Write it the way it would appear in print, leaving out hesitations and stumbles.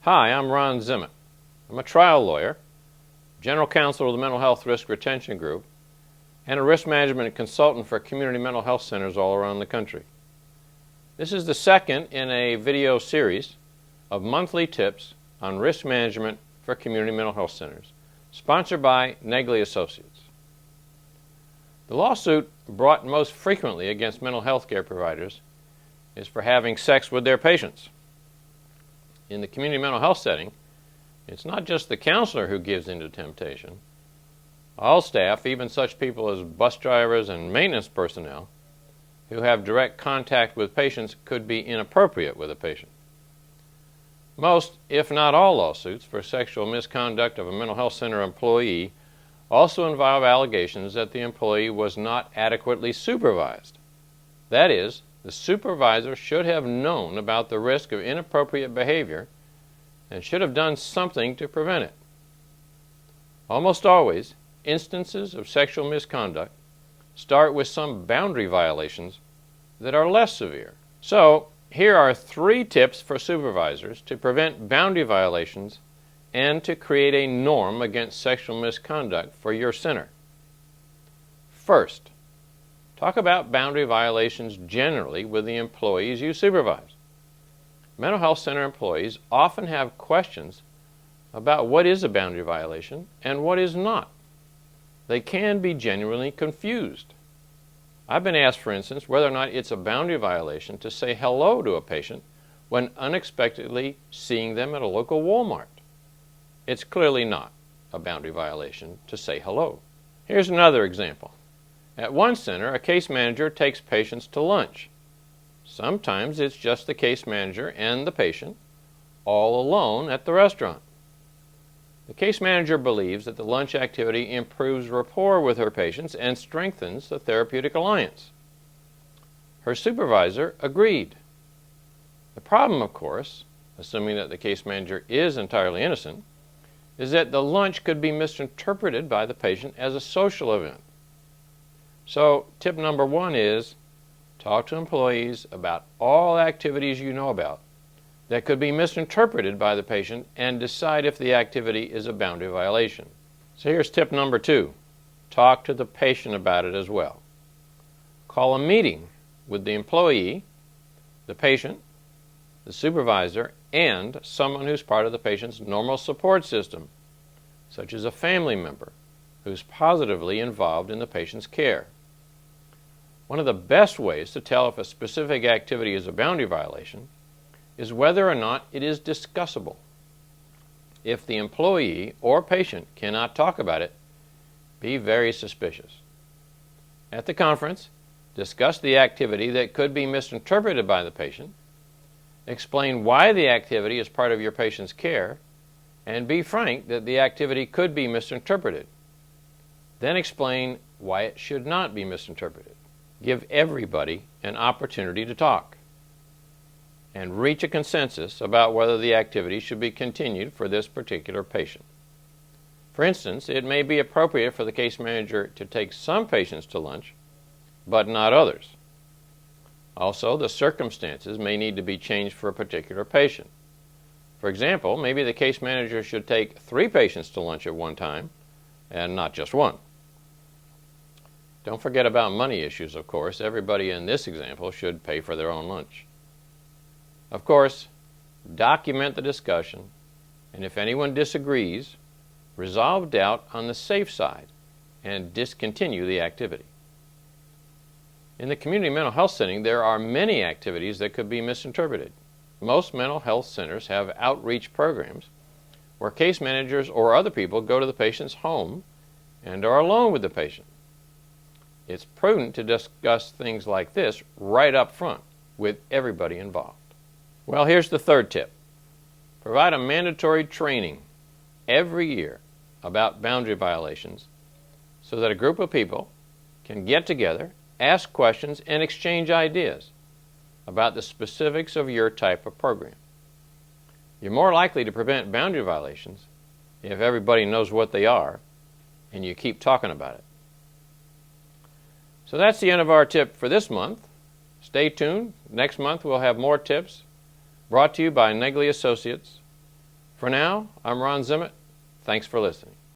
Hi, I'm Ron Zimmett. I'm a trial lawyer, general counsel of the Mental Health Risk Retention Group, and a risk management consultant for community mental health centers all around the country. This is the second in a video series of monthly tips on risk management for community mental health centers, sponsored by Negley Associates. The lawsuit brought most frequently against mental health care providers is for having sex with their patients. In the community mental health setting, it's not just the counselor who gives in to temptation. All staff, even such people as bus drivers and maintenance personnel who have direct contact with patients, could be inappropriate with a patient. Most, if not all, lawsuits for sexual misconduct of a mental health center employee also involve allegations that the employee was not adequately supervised. That is, the supervisor should have known about the risk of inappropriate behavior and should have done something to prevent it. Almost always, instances of sexual misconduct start with some boundary violations that are less severe. So, here are 3 tips for supervisors to prevent boundary violations and to create a norm against sexual misconduct for your center. First, talk about boundary violations generally with the employees you supervise. Mental health center employees often have questions about what is a boundary violation and what is not. They can be genuinely confused. I've been asked, for instance, whether or not it's a boundary violation to say hello to a patient when unexpectedly seeing them at a local Walmart. It's clearly not a boundary violation to say hello. Here's another example. At one center, a case manager takes patients to lunch. Sometimes it's just the case manager and the patient, all alone at the restaurant. The case manager believes that the lunch activity improves rapport with her patients and strengthens the therapeutic alliance. Her supervisor agreed. The problem, of course, assuming that the case manager is entirely innocent, is that the lunch could be misinterpreted by the patient as a social event. So, tip number 1 is talk to employees about all activities you know about that could be misinterpreted by the patient and decide if the activity is a boundary violation. So here's tip number 2. Talk to the patient about it as well. Call a meeting with the employee, the patient, the supervisor, and someone who's part of the patient's normal support system, such as a family member who's positively involved in the patient's care. One of the best ways to tell if a specific activity is a boundary violation is whether or not it is discussable. If the employee or patient cannot talk about it, be very suspicious. At the conference, discuss the activity that could be misinterpreted by the patient, explain why the activity is part of your patient's care, and be frank that the activity could be misinterpreted. Then explain why it should not be misinterpreted. Give everybody an opportunity to talk and reach a consensus about whether the activity should be continued for this particular patient. For instance, it may be appropriate for the case manager to take some patients to lunch, but not others. Also, the circumstances may need to be changed for a particular patient. For example, maybe the case manager should take 3 patients to lunch at one time and not just 1. Don't forget about money issues, of course. Everybody in this example should pay for their own lunch. Of course, document the discussion, and if anyone disagrees, resolve doubt on the safe side and discontinue the activity. In the community mental health setting, there are many activities that could be misinterpreted. Most mental health centers have outreach programs where case managers or other people go to the patient's home and are alone with the patient. It's prudent to discuss things like this right up front with everybody involved. Well, here's the 3rd tip. Provide a mandatory training every year about boundary violations so that a group of people can get together, ask questions, and exchange ideas about the specifics of your type of program. You're more likely to prevent boundary violations if everybody knows what they are and you keep talking about it. So that's the end of our tip for this month. Stay tuned. Next month we'll have more tips brought to you by Negley Associates. For now, I'm Ron Zimmett. Thanks for listening.